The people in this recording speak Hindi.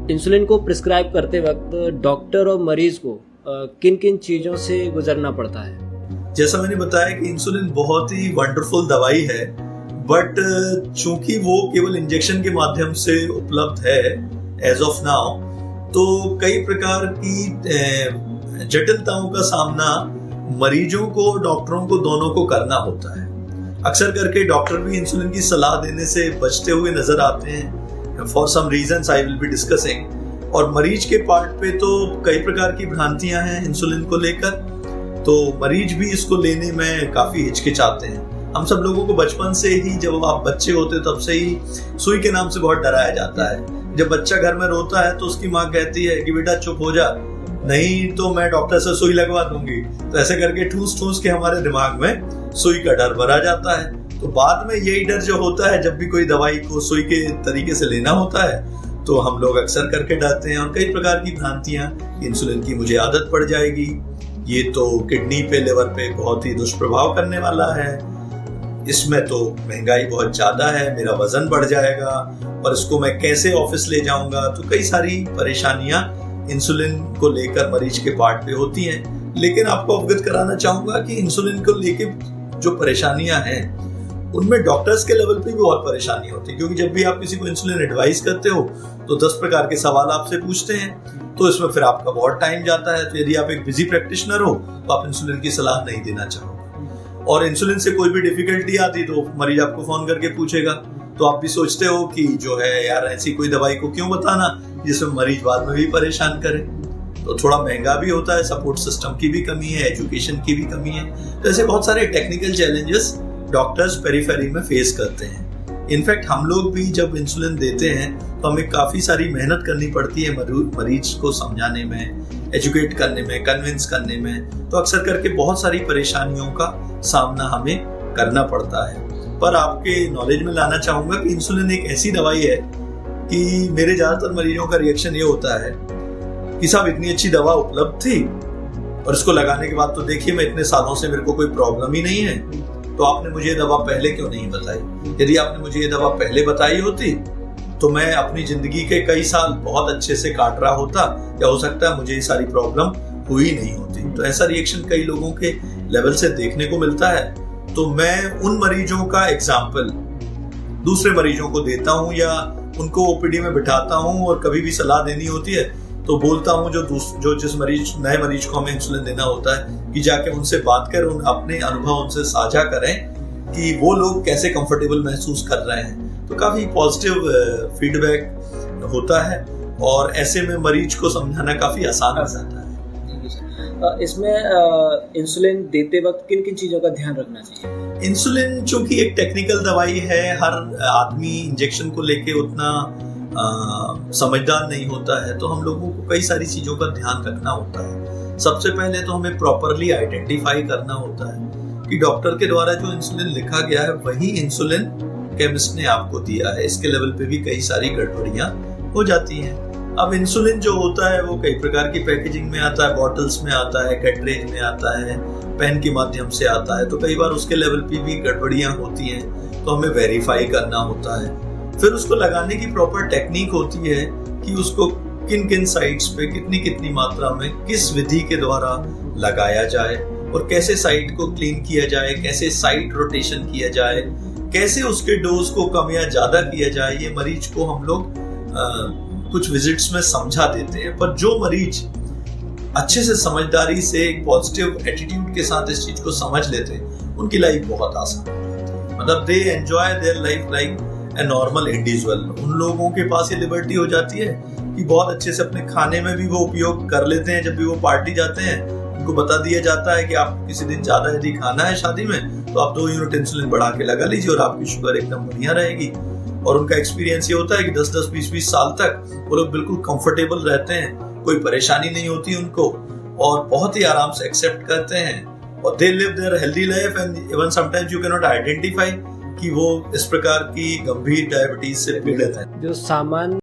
इंसुलिन को प्रिस्क्राइब करते वक्त डॉक्टर और मरीज को किन किन चीज़ों से गुजरना पड़ता है? जैसा मैंने बताया कि इंसुलिन बहुत ही वंडरफुल दवाई है, बट चूंकि वो केवल इंजेक्शन के माध्यम से उपलब्ध है एज ऑफ नाउ, तो कई प्रकार की जटिलताओं का सामना मरीजों को, डॉक्टरों को, दोनों को करना होता है। अक्सर करके डॉक्टर भी इंसुलिन की सलाह देने से बचते हुए नजर आते हैं for some reasons I will be discussing. और मरीज के पार्ट पे तो कई प्रकार की भ्रांतियां हैं इंसुलिन को लेकर, तो मरीज भी इसको लेने में काफी हिचकिचाते हैं। हम सब लोगों को बचपन से ही, जब आप बच्चे होते तब से ही सुई के नाम से बहुत डराया जाता है। जब बच्चा घर में रोता है तो उसकी माँ कहती है कि बेटा चुप हो जा, नहीं तो मैं डॉक्टर से सुई लगवा दूंगी। तो ऐसे करके ठूस ठूस के हमारे दिमाग में सुई का डर भरा जाता है। तो बाद में यही डर जो होता है, जब भी कोई दवाई को सुई के तरीके से लेना होता है, तो हम लोग अक्सर करके डरते हैं। और कई प्रकार की भ्रांतियां, इंसुलिन की मुझे आदत पड़ जाएगी, ये तो किडनी पे, लिवर पे बहुत ही दुष्प्रभाव करने वाला है, इसमें तो महंगाई बहुत ज्यादा है, मेरा वजन बढ़ जाएगा और इसको मैं कैसे ऑफिस ले जाऊंगा। तो कई सारी परेशानियां इंसुलिन को लेकर मरीज के पार्ट पे होती हैं। लेकिन आपको अवगत कराना चाहूंगा कि इंसुलिन को लेके जो परेशानियां हैं, उनमें डॉक्टर्स के लेवल पे भी बहुत परेशानी होती है। क्योंकि जब भी आप किसी को इंसुलिन एडवाइस करते हो तो 10 प्रकार के सवाल आपसे पूछते हैं, तो इसमें फिर आपका बहुत टाइम जाता है। तो यदि आप एक बिजी प्रैक्टिशनर हो तो आप इंसुलिन की सलाह नहीं देना चाहोगे। और इंसुलिन से कोई भी डिफिकल्टी आती तो मरीज आपको फोन करके पूछेगा, तो आप भी सोचते हो कि जो है यार, ऐसी कोई दवाई को क्यों बताना जिसमें मरीज बाद में भी परेशान करे। तो थोड़ा महंगा भी होता है, सपोर्ट सिस्टम की भी कमी है, एजुकेशन की भी कमी है। तो ऐसे बहुत सारे टेक्निकल चैलेंजेस डॉक्टर्स पेरिफेरी में फेस करते हैं। इनफैक्ट हम लोग भी जब इंसुलिन देते हैं तो हमें काफी सारी मेहनत करनी पड़ती है मरीज को समझाने में, एजुकेट करने में, कन्विंस करने में। तो अक्सर करके बहुत सारी परेशानियों का सामना हमें करना पड़ता है। पर आपके नॉलेज में लाना चाहूंगा कि इंसुलिन एक ऐसी दवाई है कि मेरे ज्यादातर मरीजों का रिएक्शन ये होता है कि साहब इतनी अच्छी दवा उपलब्ध थी और इसको लगाने के बाद तो देखिए मैं इतने सालों से मेरे को कोई प्रॉब्लम ही नहीं है, तो आपने मुझे ये दवा पहले क्यों नहीं बताई? यदि आपने मुझे ये दवा पहले बताई होती तो मैं अपनी जिंदगी के कई साल बहुत अच्छे से काट रहा होता, या हो सकता है मुझे ये सारी प्रॉब्लम हुई नहीं होती। तो ऐसा रिएक्शन कई लोगों के लेवल से देखने को मिलता है। तो मैं उन मरीजों का एग्जाम्पल दूसरे मरीजों को देता हूँ, या उनको ओपीडी में बिठाता हूँ और कभी भी सलाह देनी होती है तो बोलता हूँ जो जिस नए मरीज को हमें इंसुलिन देना होता है कि जाके उनसे बात कर, अपने अनुभव उनसे साझा करें कि वो लोग कैसे कंफर्टेबल महसूस कर रहे हैं। तो काफी पॉजिटिव फीडबैक होता है और ऐसे में मरीज को समझाना काफी आसान हो जाता है। इसमें इंसुलिन देते वक्त किन किन चीजों का ध्यान रखना चाहिए? इंसुलिन चूंकि एक टेक्निकल दवाई है, हर आदमी इंजेक्शन को लेके उतना समझदार नहीं होता है, तो हम लोगों को कई सारी चीजों का ध्यान रखना होता है। सबसे पहले तो हमें प्रॉपरली आइडेंटिफाई करना होता है कि डॉक्टर के द्वारा जो इंसुलिन लिखा गया है वही इंसुलिन केमिस्ट ने आपको दिया है। इसके लेवल पे भी कई सारी गड़बड़ियां हो जाती हैं। अब इंसुलिन जो होता है वो कई प्रकार की पैकेजिंग में आता है, बॉटल्स में आता है, कैटरेज में आता है, पेन के माध्यम से आता है। तो कई बार उसके लेवल पे भी गड़बड़ियां होती हैं, तो हमें वेरीफाई करना होता है। फिर उसको लगाने की प्रॉपर टेक्निक होती है कि उसको किन किन साइट्स पे कितनी कितनी मात्रा में किस विधि के द्वारा लगाया जाए, और कैसे साइट को क्लीन किया जाए, कैसे साइट रोटेशन किया जाए, कैसे उसके डोज को कम या ज्यादा किया जाए। ये मरीज को हम लोग कुछ विजिट्स में समझा देते हैं। पर जो मरीज अच्छे से, समझदारी से, एक पॉजिटिव एटीट्यूड के साथ इस चीज को समझ लेते हैं, उनकी लाइफ बहुत आसान हो जाती है। मतलब they enjoy their life like a normal individual. उन लोगों के पास ये लिबर्टी हो जाती है कि बहुत अच्छे से अपने खाने में भी वो उपयोग कर लेते हैं। जब भी वो पार्टी जाते हैं उनको बता दिया जाता है कि आप किसी दिन ज्यादा यदि खाना है शादी में तो आप 2 यूनिट इंसुलिन बढ़ा के लगा लीजिए और आपकी शुगर एकदम बढ़िया रहेगी। और उनका एक्सपीरियंस ये होता है कि 10-10, 20-20 साल तक वो लोग बिल्कुल कंफर्टेबल रहते हैं, कोई परेशानी नहीं होती उनको, और बहुत ही आराम से एक्सेप्ट करते हैं। और they live their healthy life and even sometimes you can not identify कि वो इस प्रकार की गंभीर डायबिटीज से पीड़ित है। जो सामान्य